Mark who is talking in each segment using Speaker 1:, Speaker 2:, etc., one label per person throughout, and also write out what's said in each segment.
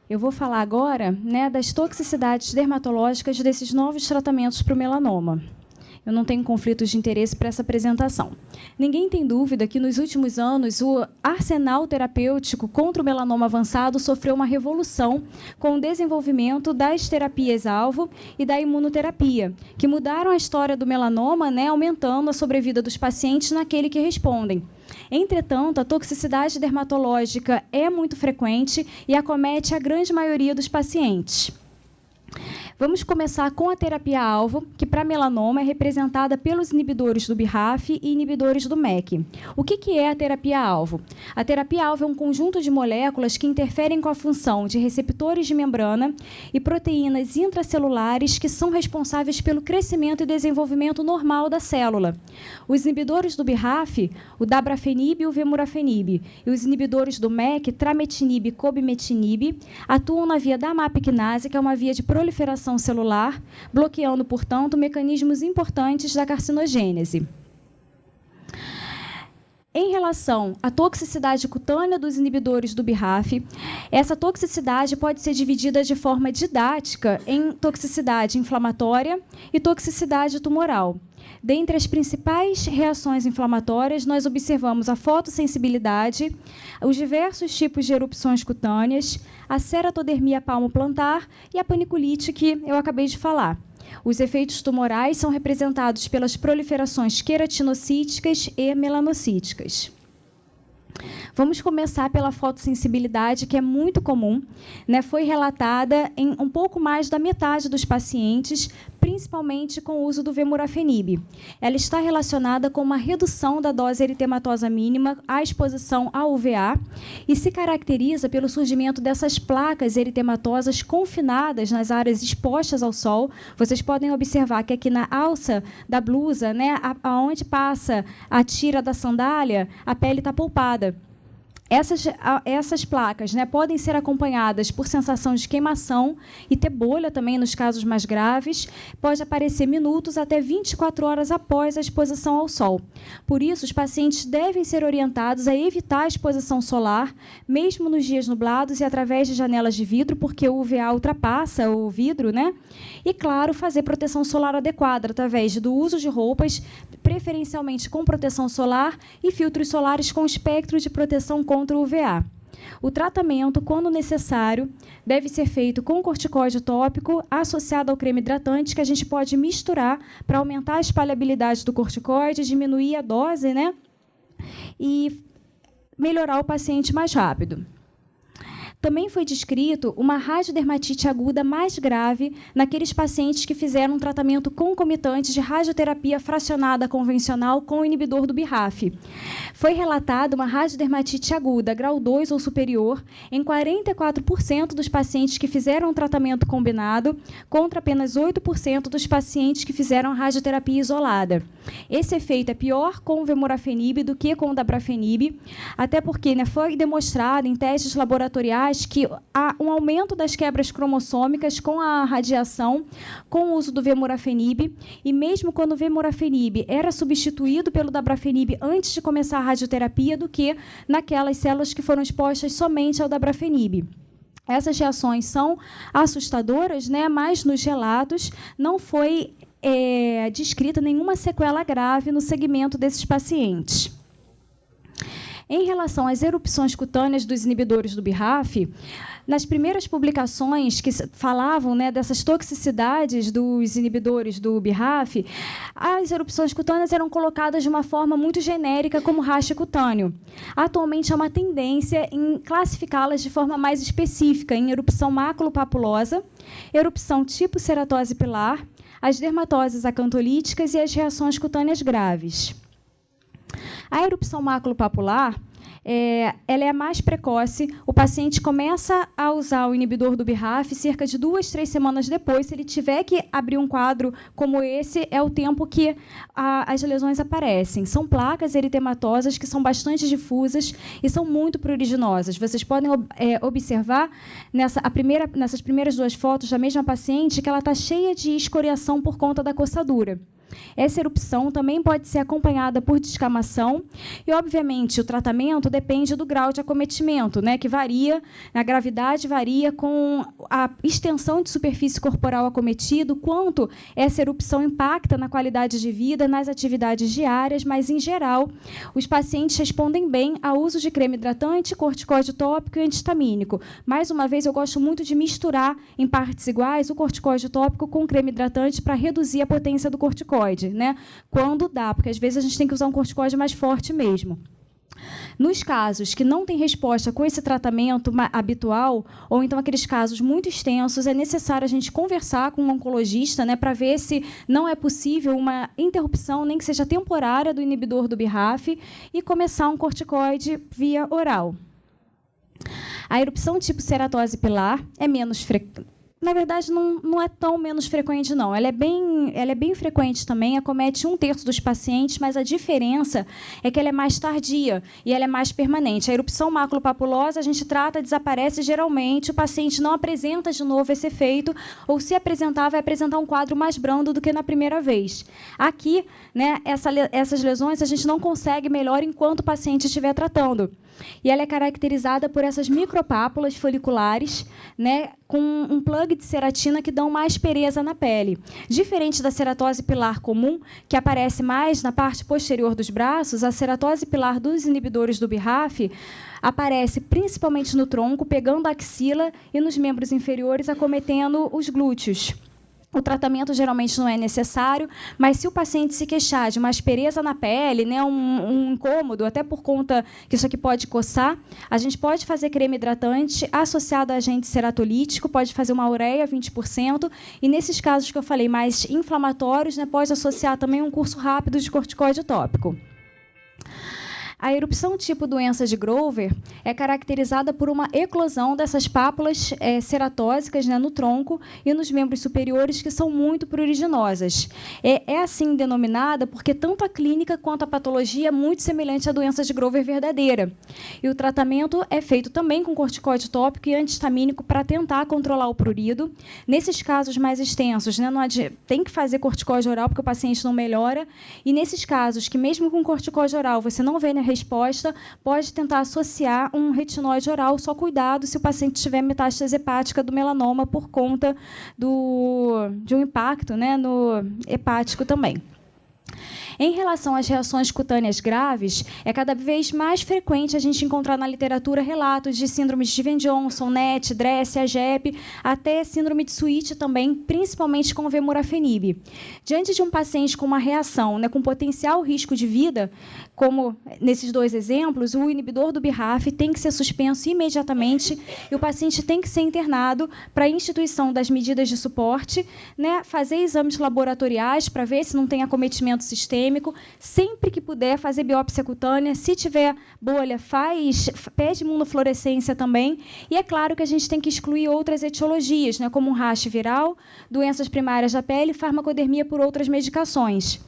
Speaker 1: Eu vou falar agora, né, das toxicidades dermatológicas desses novos tratamentos para o melanoma. Eu não tenho conflitos de interesse para essa apresentação. Ninguém tem dúvida que, nos últimos anos, o arsenal terapêutico contra o melanoma avançado sofreu uma revolução com o desenvolvimento das terapias-alvo e da imunoterapia, que mudaram a história do melanoma, né, aumentando a sobrevida dos pacientes naquele que respondem. Entretanto, a toxicidade dermatológica é muito frequente e acomete a grande maioria dos pacientes. Vamos começar com a terapia-alvo, que para melanoma é representada pelos inibidores do BRAF e inibidores do MEK. O que é a terapia-alvo? A terapia-alvo é um conjunto de moléculas que interferem com a função de receptores de membrana e proteínas intracelulares que são responsáveis pelo crescimento e desenvolvimento normal da célula. Os inibidores do BRAF, o dabrafenib e o vemurafenib, e os inibidores do MEK, trametinib e cobimetinib, atuam na via da MAP-quinase, que é uma via de proliferação celular, bloqueando, portanto, mecanismos importantes da carcinogênese. Em relação à toxicidade cutânea dos inibidores do BRAF, essa toxicidade pode ser dividida de forma didática em toxicidade inflamatória e toxicidade tumoral. Dentre as principais reações inflamatórias, nós observamos a fotossensibilidade, os diversos tipos de erupções cutâneas, a ceratodermia palmoplantar e a paniculite, que eu acabei de falar. Os efeitos tumorais são representados pelas proliferações queratinocíticas e melanocíticas. Vamos começar pela fotossensibilidade, que é muito comum, né? Foi relatada em um pouco mais da metade dos pacientes, principalmente com o uso do vemurafenib. Ela está relacionada com uma redução da dose eritematosa mínima à exposição a UVA e se caracteriza pelo surgimento dessas placas eritematosas confinadas nas áreas expostas ao sol. Vocês podem observar que aqui na alça da blusa, né, aonde passa a tira da sandália, a pele está polpada. Essas placas, né, podem ser acompanhadas por sensação de queimação e ter bolha também nos casos mais graves. Pode aparecer minutos até 24 horas após a exposição ao sol. Por isso, os pacientes devem ser orientados a evitar a exposição solar, mesmo nos dias nublados e através de janelas de vidro, porque o UVA ultrapassa o vidro, né? E, claro, fazer proteção solar adequada através do uso de roupas, preferencialmente com proteção solar e filtros solares com espectro de proteção contra o UVA. O tratamento, quando necessário, deve ser feito com corticóide tópico associado ao creme hidratante, que a gente pode misturar para aumentar a espalhabilidade do corticóide, diminuir a dose, né? E melhorar o paciente mais rápido. Também foi descrito uma radiodermatite aguda mais grave naqueles pacientes que fizeram um tratamento concomitante de radioterapia fracionada convencional com o inibidor do BRAF. Foi relatada uma radiodermatite aguda, grau 2 ou superior, em 44% dos pacientes que fizeram um tratamento combinado, contra apenas 8% dos pacientes que fizeram radioterapia isolada. Esse efeito é pior com o vemurafenib do que com o dabrafenib, até porque, né, foi demonstrado em testes laboratoriais que há um aumento das quebras cromossômicas com a radiação, com o uso do vemurafenib, e mesmo quando o vemurafenib era substituído pelo dabrafenib antes de começar a radioterapia, do que naquelas células que foram expostas somente ao dabrafenib. Essas reações são assustadoras, né? Mas nos relatos não foi descrita nenhuma sequela grave no segmento desses pacientes. Em relação às erupções cutâneas dos inibidores do BRAF, nas primeiras publicações que falavam, né, dessas toxicidades dos inibidores do BRAF, as erupções cutâneas eram colocadas de uma forma muito genérica como rash cutâneo. Atualmente há uma tendência em classificá-las de forma mais específica em erupção maculopapulosa, erupção tipo ceratose pilar, as dermatoses acantolíticas e as reações cutâneas graves. A erupção maculopapular, ela é a mais precoce. O paciente começa a usar o inibidor do BRAF cerca de 2, 3 semanas depois. Se ele tiver que abrir um quadro como esse, é o tempo que as lesões aparecem. São placas eritematosas que são bastante difusas e são muito pruriginosas. Vocês podem observar nessas primeiras 2 fotos da mesma paciente que ela está cheia de escoriação por conta da coçadura. Essa erupção também pode ser acompanhada por descamação e, obviamente, o tratamento depende do grau de acometimento, né, que varia, a gravidade varia com a extensão de superfície corporal acometida, o quanto essa erupção impacta na qualidade de vida, nas atividades diárias, mas, em geral, os pacientes respondem bem ao uso de creme hidratante, corticóide tópico e antihistamínico. Mais uma vez, eu gosto muito de misturar em partes iguais o corticóide tópico com o creme hidratante para reduzir a potência do corticóide, né? Quando dá, porque às vezes a gente tem que usar um corticóide mais forte mesmo. Nos casos que não tem resposta com esse tratamento habitual, ou então aqueles casos muito extensos, é necessário a gente conversar com um oncologista, né, para ver se não é possível uma interrupção, nem que seja temporária, do inibidor do BRAF e começar um corticoide via oral. A erupção tipo ceratose pilar é menos frequente. Na verdade, não é tão menos frequente, não. Ela é bem frequente também, acomete 1/3 dos pacientes, mas a diferença é que ela é mais tardia e ela é mais permanente. A erupção maculopapulosa a gente trata, desaparece, geralmente o paciente não apresenta de novo esse efeito, ou se apresentar, vai apresentar um quadro mais brando do que na primeira vez. Aqui, né, essas lesões a gente não consegue melhor enquanto o paciente estiver tratando. E ela é caracterizada por essas micropápulas foliculares, né, com um plug de ceratina que dão mais pereza na pele. Diferente da ceratose pilar comum, que aparece mais na parte posterior dos braços, a ceratose pilar dos inibidores do BRAF aparece principalmente no tronco, pegando a axila e nos membros inferiores, acometendo os glúteos. O tratamento geralmente não é necessário, mas se o paciente se queixar de uma aspereza na pele, né, um incômodo, até por conta que isso aqui pode coçar, a gente pode fazer creme hidratante associado a agente ceratolítico, pode fazer uma ureia 20%, e nesses casos que eu falei mais inflamatórios, né, pode associar também um curso rápido de corticóide tópico. A erupção tipo doença de Grover é caracterizada por uma eclosão dessas pápulas ceratósicas, né, no tronco e nos membros superiores, que são muito pruriginosas. É assim denominada porque tanto a clínica quanto a patologia é muito semelhante à doença de Grover verdadeira. E o tratamento é feito também com corticóide tópico e antihistamínico para tentar controlar o prurido. Nesses casos mais extensos, né, tem que fazer corticóide oral porque o paciente não melhora. E nesses casos que mesmo com corticóide oral você não vê resposta, pode tentar associar um retinóide oral, só cuidado se o paciente tiver metástase hepática do melanoma por conta de um impacto, né, no hepático também. Em relação às reações cutâneas graves, é cada vez mais frequente a gente encontrar na literatura relatos de síndromes de Steven-Johnson, NET, DRESS, AGEP, até síndrome de Sweet também, principalmente com vemurafenib. Diante de um paciente com uma reação, né, com potencial risco de vida, como nesses dois exemplos, o inibidor do BRAF tem que ser suspenso imediatamente e o paciente tem que ser internado para a instituição das medidas de suporte, né, fazer exames laboratoriais para ver se não tem acometimento sistêmico, sempre que puder fazer biópsia cutânea, se tiver bolha, pede imunofluorescência também, e é claro que a gente tem que excluir outras etiologias, né, como um rash viral, doenças primárias da pele e farmacodermia por outras medicações.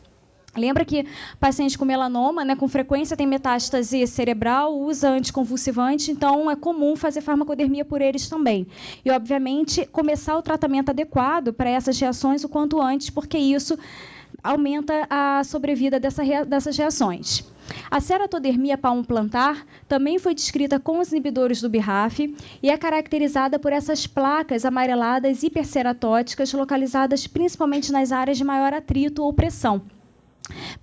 Speaker 1: Lembra que paciente com melanoma, né, com frequência tem metástase cerebral, usa anticonvulsivante, então é comum fazer farmacodermia por eles também. E, obviamente, começar o tratamento adequado para essas reações o quanto antes, porque isso aumenta a sobrevida dessas reações. A ceratodermia palmo-plantar também foi descrita com os inibidores do BRAF e é caracterizada por essas placas amareladas hiperceratóticas localizadas principalmente nas áreas de maior atrito ou pressão.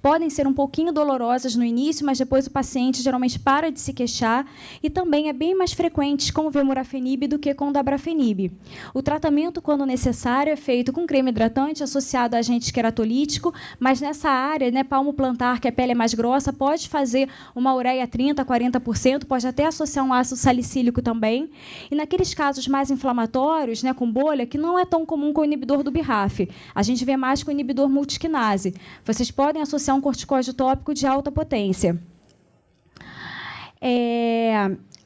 Speaker 1: Podem ser um pouquinho dolorosas no início, mas depois o paciente geralmente para de se queixar e também é bem mais frequente com o vemurafenib do que com o dabrafenib. O tratamento, quando necessário, é feito com creme hidratante associado a agente queratolítico, mas nessa área, né, palmo-plantar, que a pele é mais grossa, pode fazer uma ureia 30%, 40%, pode até associar um ácido salicílico também. E naqueles casos mais inflamatórios, né, com bolha, que não é tão comum com o inibidor do BRAF, a gente vê mais com o inibidor multiquinase. Vocês podem associar um corticóide tópico de alta potência.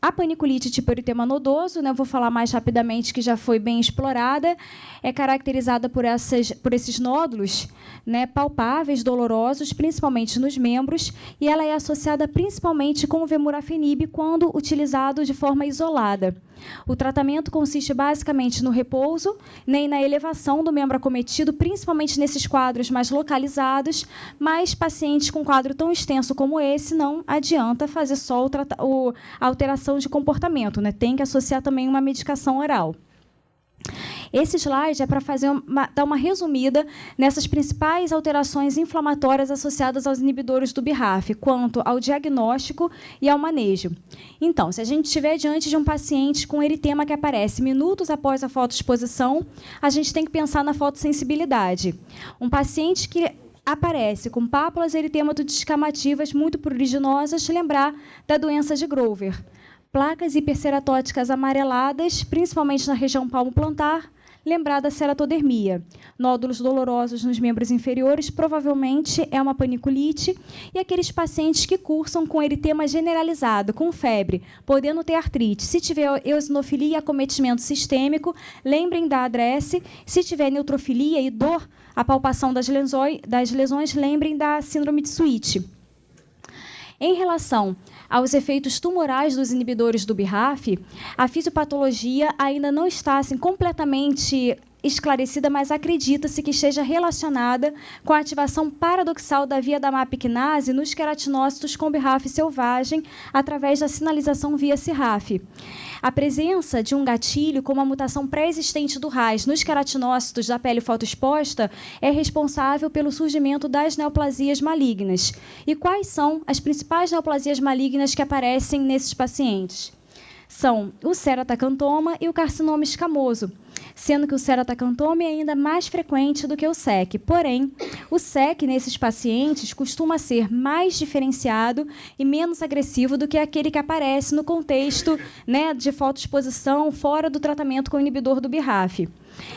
Speaker 1: A paniculite tipo eritema nodoso, né, eu vou falar mais rapidamente, que já foi bem explorada, é caracterizada por esses nódulos, né, palpáveis, dolorosos, principalmente nos membros, e ela é associada principalmente com o vemurafenib quando utilizado de forma isolada. O tratamento consiste basicamente no repouso, né, e na elevação do membro acometido, principalmente nesses quadros mais localizados, mas pacientes com quadro tão extenso como esse, não adianta fazer só a alteração de comportamento, né? Tem que associar também uma medicação oral. Esse slide é para dar uma resumida nessas principais alterações inflamatórias associadas aos inibidores do BRAF, quanto ao diagnóstico e ao manejo. Então, se a gente estiver diante de um paciente com eritema que aparece minutos após a fotoexposição, a gente tem que pensar na fotossensibilidade. Um paciente que aparece com pápulas eritematoidescamativas muito pruriginosas, lembrar da doença de Grover. Placas hiperceratóticas amareladas, principalmente na região palmo-plantar, lembrar da ceratodermia. Nódulos dolorosos nos membros inferiores, provavelmente é uma paniculite. E aqueles pacientes que cursam com eritema generalizado, com febre, podendo ter artrite. Se tiver eosinofilia e acometimento sistêmico, lembrem da adresse. Se tiver neutrofilia e dor, a palpação das lesões, lembrem da síndrome de Sweet. Em relação aos efeitos tumorais dos inibidores do BRAF, a fisiopatologia ainda não está assim, completamente esclarecida, mas acredita-se que esteja relacionada com a ativação paradoxal da via da MAP-quinase nos queratinócitos com BRAF selvagem através da sinalização via CRAF. A presença de um gatilho como a mutação pré-existente do RAS nos queratinócitos da pele fotoexposta é responsável pelo surgimento das neoplasias malignas. E quais são as principais neoplasias malignas que aparecem nesses pacientes? São o ceratacantoma e o carcinoma escamoso, sendo que o ceratacantoma é ainda mais frequente do que o SEC. Porém, o SEC nesses pacientes costuma ser mais diferenciado e menos agressivo do que aquele que aparece no contexto, né, de fotoexposição fora do tratamento com o inibidor do BRAF.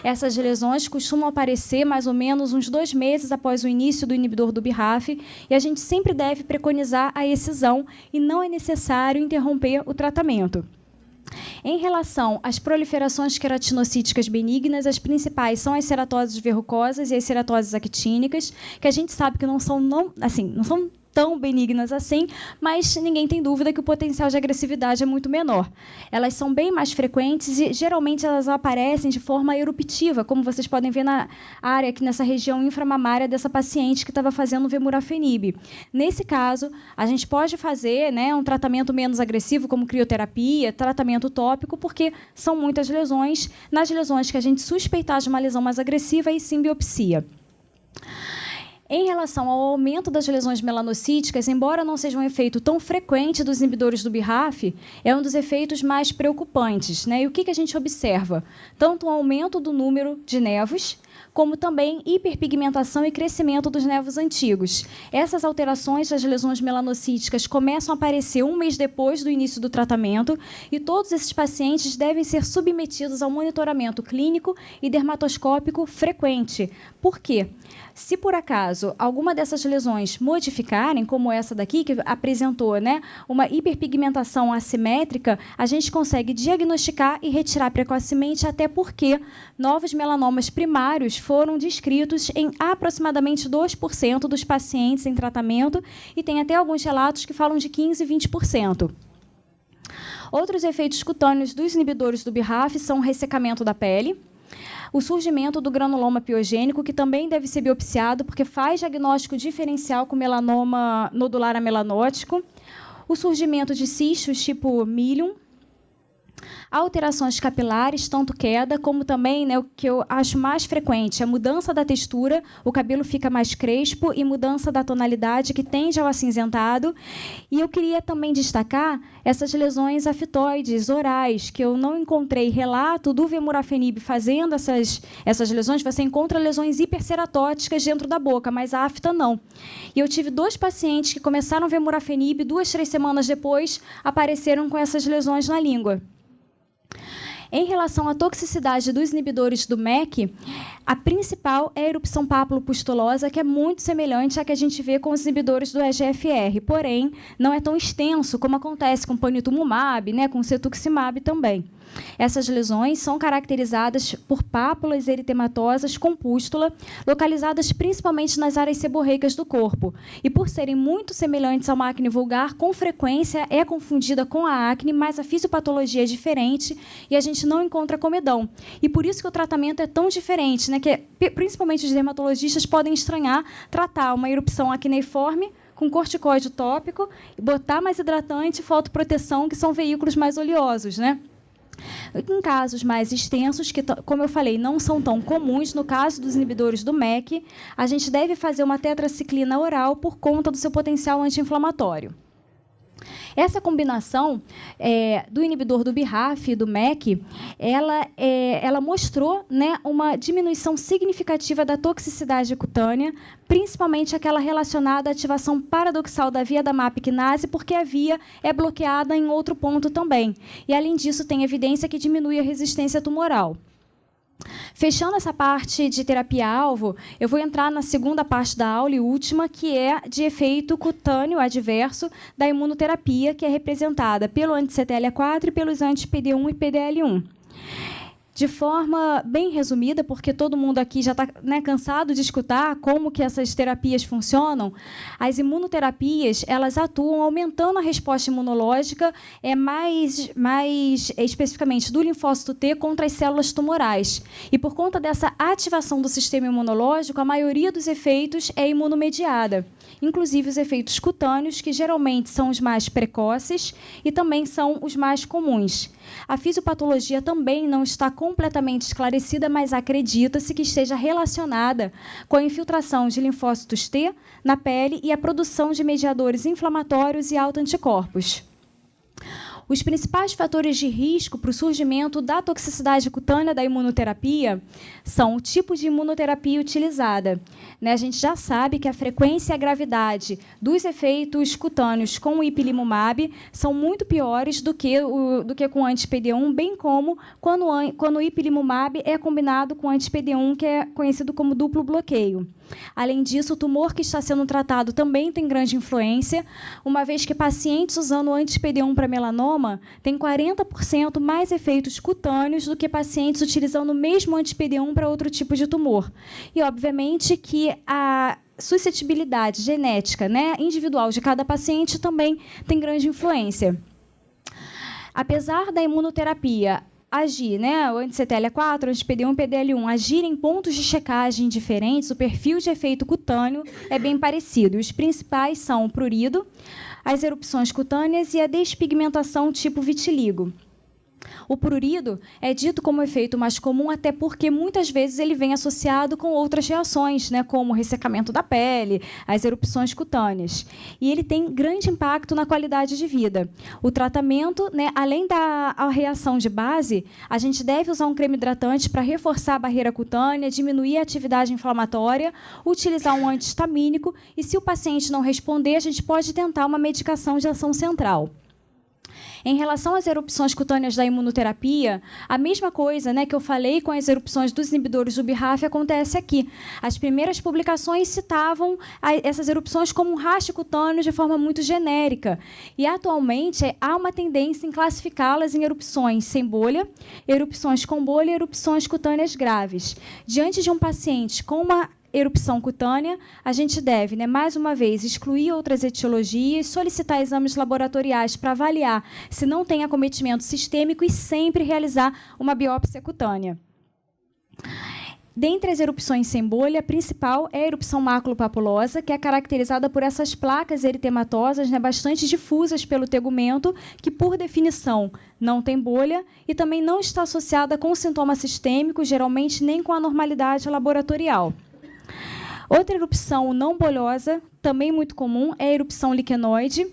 Speaker 1: Essas lesões costumam aparecer mais ou menos uns 2 meses após o início do inibidor do BRAF e a gente sempre deve preconizar a excisão e não é necessário interromper o tratamento. Em relação às proliferações queratinocíticas benignas, as principais são as ceratoses verrucosas e as ceratoses actínicas, que a gente sabe que não são tão benignas assim, mas ninguém tem dúvida que o potencial de agressividade é muito menor. Elas são bem mais frequentes e, geralmente, elas aparecem de forma eruptiva, como vocês podem ver na área, aqui nessa região inframamária dessa paciente que estava fazendo vemurafenib. Nesse caso, a gente pode fazer, né, um tratamento menos agressivo, como crioterapia, tratamento tópico, porque são muitas lesões. Nas lesões que a gente suspeitar de uma lesão mais agressiva, e sim biopsia. Em relação ao aumento das lesões melanocíticas, embora não seja um efeito tão frequente dos inibidores do BRAF, é um dos efeitos mais preocupantes, né? E o que a gente observa? Tanto um aumento do número de nervos, como também hiperpigmentação e crescimento dos nervos antigos. Essas alterações das lesões melanocíticas começam a aparecer 1 mês depois do início do tratamento e todos esses pacientes devem ser submetidos ao monitoramento clínico e dermatoscópico frequente. Por quê? Se, por acaso, alguma dessas lesões modificarem, como essa daqui, que apresentou, né, uma hiperpigmentação assimétrica, a gente consegue diagnosticar e retirar precocemente, até porque novos melanomas primários foram descritos em aproximadamente 2% dos pacientes em tratamento e tem até alguns relatos que falam de 15% e 20%. Outros efeitos cutâneos dos inibidores do BRAF são o ressecamento da pele, o surgimento do granuloma piogênico, que também deve ser biopsiado, porque faz diagnóstico diferencial com melanoma nodular amelanótico, o surgimento de cistos tipo milium, alterações capilares, tanto queda, como também, né, o que eu acho mais frequente, a mudança da textura, o cabelo fica mais crespo e mudança da tonalidade, que tende ao acinzentado. E eu queria também destacar essas lesões aftoides orais, que eu não encontrei relato do vemurafenib fazendo essas lesões. Você encontra lesões hiperceratóticas dentro da boca, mas a afta não. E eu tive 2 pacientes que começaram vemurafenib, 2, 3 semanas depois apareceram com essas lesões na língua. Em relação à toxicidade dos inibidores do MEK, a principal é a erupção papulopustulosa, que é muito semelhante à que a gente vê com os inibidores do EGFR, porém, não é tão extenso como acontece com o panitumumab, né, com o cetuximab também. Essas lesões são caracterizadas por pápulas eritematosas com pústula, localizadas principalmente nas áreas seborreicas do corpo. E por serem muito semelhantes a uma acne vulgar, com frequência é confundida com a acne, mas a fisiopatologia é diferente e a gente não encontra comedão. E por isso que o tratamento é tão diferente, né, que principalmente os dermatologistas podem estranhar tratar uma erupção acneiforme com corticoide tópico, botar mais hidratante e fotoproteção, que são veículos mais oleosos, né? Em casos mais extensos, que, como eu falei, não são tão comuns, no caso dos inibidores do MEK, a gente deve fazer uma tetraciclina oral por conta do seu potencial anti-inflamatório. Essa combinação do inibidor do BRAF e do MEK, ela mostrou, né, uma diminuição significativa da toxicidade cutânea, principalmente aquela relacionada à ativação paradoxal da via da MAP quinase, porque a via é bloqueada em outro ponto também. E, além disso, tem evidência que diminui a resistência tumoral. Fechando essa parte de terapia-alvo, eu vou entrar na segunda parte da aula e última, que é de efeito cutâneo adverso da imunoterapia, que é representada pelo anti-CTLA-4 e pelos anti-PD-1 e PDL-1. De forma bem resumida, porque todo mundo aqui já está, né, cansado de escutar como que essas terapias funcionam, as imunoterapias elas atuam aumentando a resposta imunológica, mais especificamente do linfócito T contra as células tumorais. E por conta dessa ativação do sistema imunológico, a maioria dos efeitos é imunomediada, inclusive os efeitos cutâneos, que geralmente são os mais precoces e também são os mais comuns. A fisiopatologia também não está completamente esclarecida, mas acredita-se que esteja relacionada com a infiltração de linfócitos T na pele e a produção de mediadores inflamatórios e autoanticorpos. Os principais fatores de risco para o surgimento da toxicidade cutânea da imunoterapia são o tipo de imunoterapia utilizada. A gente já sabe que a frequência e a gravidade dos efeitos cutâneos com o ipilimumab são muito piores do que com o anti-PD-1, bem como quando o ipilimumab é combinado com o anti-PD-1, que é conhecido como duplo bloqueio. Além disso, o tumor que está sendo tratado também tem grande influência, uma vez que pacientes usando o anti-PD-1 para melanoma têm 40% mais efeitos cutâneos do que pacientes utilizando o mesmo anti-PD-1 para outro tipo de tumor. E, obviamente, que a suscetibilidade genética, né, individual de cada paciente também tem grande influência. Apesar da imunoterapia agir, né, o anti-CTLA-4, anti-PD-1 e PDL-1, agir em pontos de checagem diferentes, o perfil de efeito cutâneo é bem parecido. Os principais são o prurido, as erupções cutâneas e a despigmentação tipo vitiligo. O prurido é dito como efeito mais comum, até porque muitas vezes ele vem associado com outras reações, né, como o ressecamento da pele, as erupções cutâneas. E ele tem grande impacto na qualidade de vida. O tratamento, né, além da reação de base, a gente deve usar um creme hidratante para reforçar a barreira cutânea, diminuir a atividade inflamatória, utilizar um antihistamínico e, se o paciente não responder, a gente pode tentar uma medicação de ação central. Em relação às erupções cutâneas da imunoterapia, a mesma coisa, né, que eu falei com as erupções dos inibidores do BRAF acontece aqui. As primeiras publicações citavam essas erupções como um raste cutâneo de forma muito genérica. E, atualmente, há uma tendência em classificá-las em erupções sem bolha, erupções com bolha e erupções cutâneas graves. Diante de um paciente com uma erupção cutânea, a gente deve, né, mais uma vez, excluir outras etiologias, solicitar exames laboratoriais para avaliar se não tem acometimento sistêmico e sempre realizar uma biópsia cutânea. Dentre as erupções sem bolha, a principal é a erupção maculopapulosa, que é caracterizada por essas placas eritematosas, né, bastante difusas pelo tegumento, que, por definição, não tem bolha e também não está associada com sintoma sistêmico, geralmente nem com anormalidade laboratorial. Outra erupção não bolhosa, também muito comum, é a erupção liquenoide,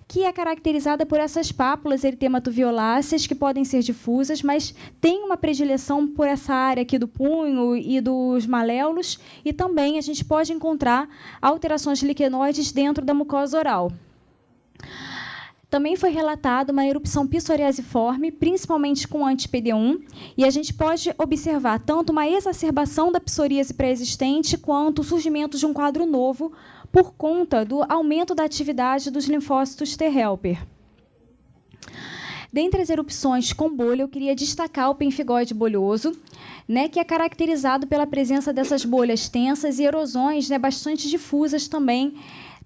Speaker 1: que é caracterizada por essas pápulas eritematoviolaceas, que podem ser difusas, mas tem uma predileção por essa área aqui do punho e dos maléolos, e também a gente pode encontrar alterações liquenoides dentro da mucosa oral. Também foi relatada uma erupção psoriasiforme, principalmente com anti-PD1, e a gente pode observar tanto uma exacerbação da psoríase pré-existente quanto o surgimento de um quadro novo por conta do aumento da atividade dos linfócitos T helper. Dentre as erupções com bolha, eu queria destacar o pemphigoide bolhoso, né, que é caracterizado pela presença dessas bolhas tensas e erosões, né, bastante difusas também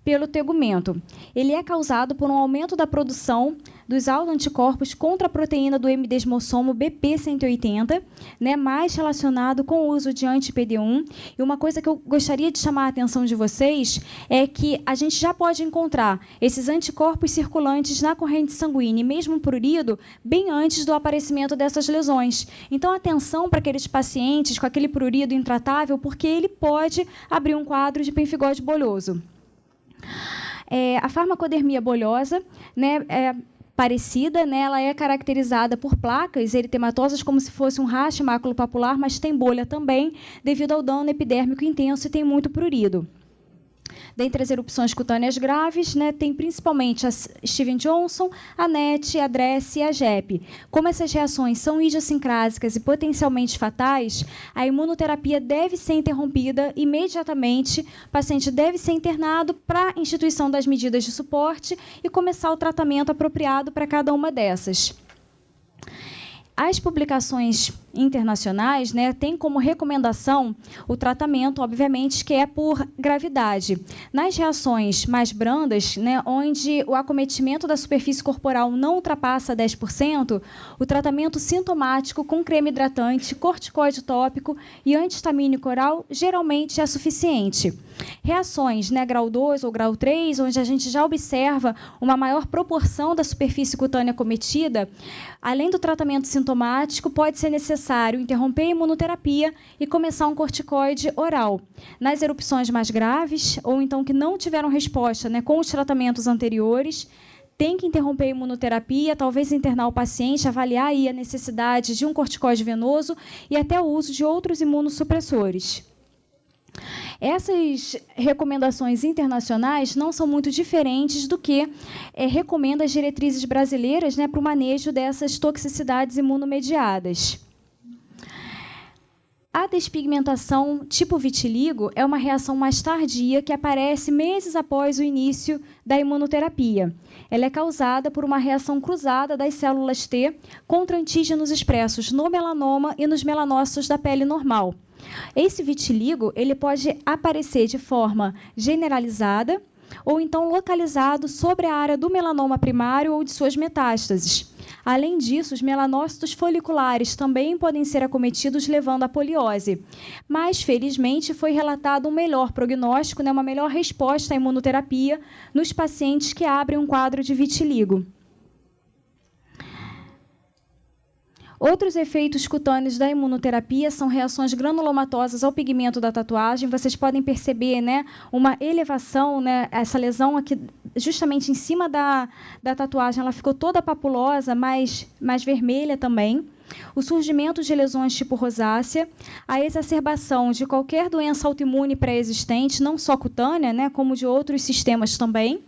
Speaker 1: pelo tegumento. Ele é causado por um aumento da produção dos autoanticorpos contra a proteína do M-desmossomo BP180, né, mais relacionado com o uso de anti-PD1. E uma coisa que eu gostaria de chamar a atenção de vocês é que a gente já pode encontrar esses anticorpos circulantes na corrente sanguínea, e mesmo prurido, bem antes do aparecimento dessas lesões. Então, atenção para aqueles pacientes com aquele prurido intratável, porque ele pode abrir um quadro de pemphigoide bolhoso. A farmacodermia bolhosa, né, é parecida, né, ela é caracterizada por placas eritematosas, como se fosse um racho maculopapular, mas tem bolha também, devido ao dano epidérmico intenso e tem muito prurido. Dentre as erupções cutâneas graves, né, tem principalmente a Steven Johnson, a NET, a DRESS e a JEP. Como essas reações são idiosincrásicas e potencialmente fatais, a imunoterapia deve ser interrompida imediatamente, o paciente deve ser internado para a instituição das medidas de suporte e começar o tratamento apropriado para cada uma dessas. As publicações internacionais, né, têm como recomendação o tratamento, obviamente, que é por gravidade. Nas reações mais brandas, né, onde o acometimento da superfície corporal não ultrapassa 10%, o tratamento sintomático com creme hidratante, corticoide tópico e antihistamínico oral geralmente é suficiente. Reações, né, grau 2 ou grau 3, onde a gente já observa uma maior proporção da superfície cutânea acometida, além do tratamento sintomático, pode ser necessário interromper a imunoterapia e começar um corticoide oral. Nas erupções mais graves, ou então que não tiveram resposta, né, com os tratamentos anteriores, tem que interromper a imunoterapia, talvez internar o paciente, avaliar aí a necessidade de um corticoide venoso e até o uso de outros imunossupressores. Essas recomendações internacionais não são muito diferentes do que recomendam as diretrizes brasileiras, né, para o manejo dessas toxicidades imunomediadas. A despigmentação tipo vitiligo é uma reação mais tardia que aparece meses após o início da imunoterapia. Ela é causada por uma reação cruzada das células T contra antígenos expressos no melanoma e nos melanócitos da pele normal. Esse vitiligo ele pode aparecer de forma generalizada ou então localizado sobre a área do melanoma primário ou de suas metástases. Além disso, os melanócitos foliculares também podem ser acometidos, levando à poliose. Mas, felizmente, foi relatado um melhor prognóstico, né, uma melhor resposta à imunoterapia nos pacientes que abrem um quadro de vitiligo. Outros efeitos cutâneos da imunoterapia são reações granulomatosas ao pigmento da tatuagem. Vocês podem perceber, né, uma elevação, né, essa lesão aqui, justamente em cima da tatuagem, ela ficou toda papulosa, mais vermelha também. O surgimento de lesões tipo rosácea, a exacerbação de qualquer doença autoimune pré-existente, não só cutânea, né, como de outros sistemas também.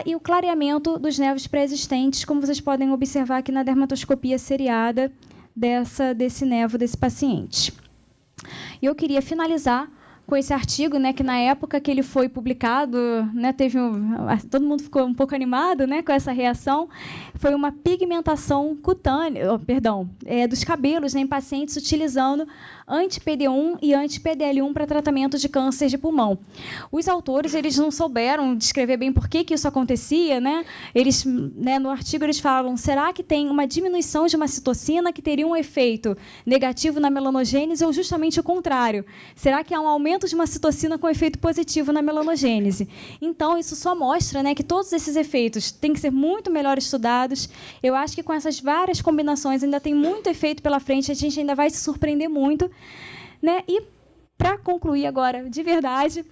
Speaker 1: E o clareamento dos nervos pré-existentes, como vocês podem observar aqui na dermatoscopia seriada desse nervo desse paciente. E eu queria finalizar com esse artigo, né, que na época que ele foi publicado, né, todo mundo ficou um pouco animado, né, com essa reação. Foi uma pigmentação cutânea, dos cabelos, né, em pacientes utilizando anti-PD1 e anti-PDL1 para tratamento de câncer de pulmão. Os autores eles não souberam descrever bem por que isso acontecia, né? Eles, né, no artigo eles falam: será que tem uma diminuição de uma citocina que teria um efeito negativo na melanogênese ou justamente o contrário? Será que há um aumento de uma citocina com efeito positivo na melanogênese? Então, isso só mostra, né, que todos esses efeitos têm que ser muito melhor estudados. Eu acho que com essas várias combinações ainda tem muito efeito pela frente, a gente ainda vai se surpreender muito. Né? E, para concluir agora, de verdade,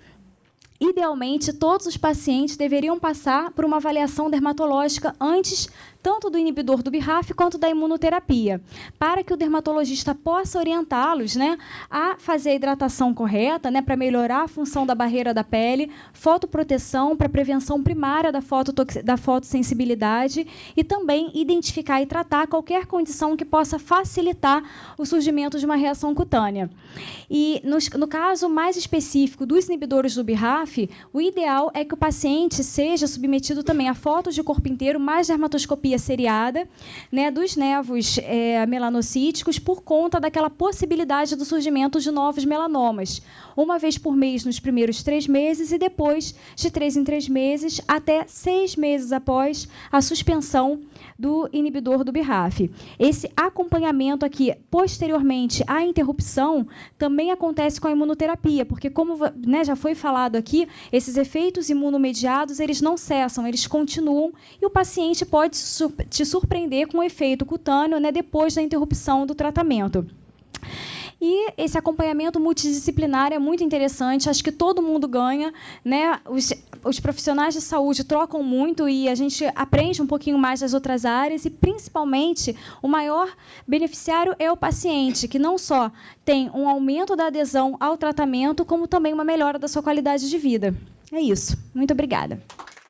Speaker 1: idealmente, todos os pacientes deveriam passar por uma avaliação dermatológica antes tanto do inibidor do BRAF quanto da imunoterapia, para que o dermatologista possa orientá-los, né, a fazer a hidratação correta, né, para melhorar a função da barreira da pele, fotoproteção para prevenção primária da fotossensibilidade e também identificar e tratar qualquer condição que possa facilitar o surgimento de uma reação cutânea. E, no caso mais específico dos inibidores do BRAF, o ideal é que o paciente seja submetido também a fotos de corpo inteiro, mais dermatoscopia seriada, né, dos nevos melanocíticos, por conta daquela possibilidade do surgimento de novos melanomas, uma vez por mês nos primeiros 3 meses e depois de 3 em 3 meses, até 6 meses após a suspensão do inibidor do BRAF. Esse acompanhamento aqui, posteriormente à interrupção, também acontece com a imunoterapia, porque, como, né, já foi falado aqui, esses efeitos imunomediados, eles não cessam, eles continuam, e o paciente pode te surpreender com o efeito cutâneo, né, depois da interrupção do tratamento. E esse acompanhamento multidisciplinar é muito interessante, acho que todo mundo ganha, né? Os profissionais de saúde trocam muito e a gente aprende um pouquinho mais das outras áreas e, principalmente, o maior beneficiário é o paciente, que não só tem um aumento da adesão ao tratamento, como também uma melhora da sua qualidade de vida. É isso. Muito obrigada.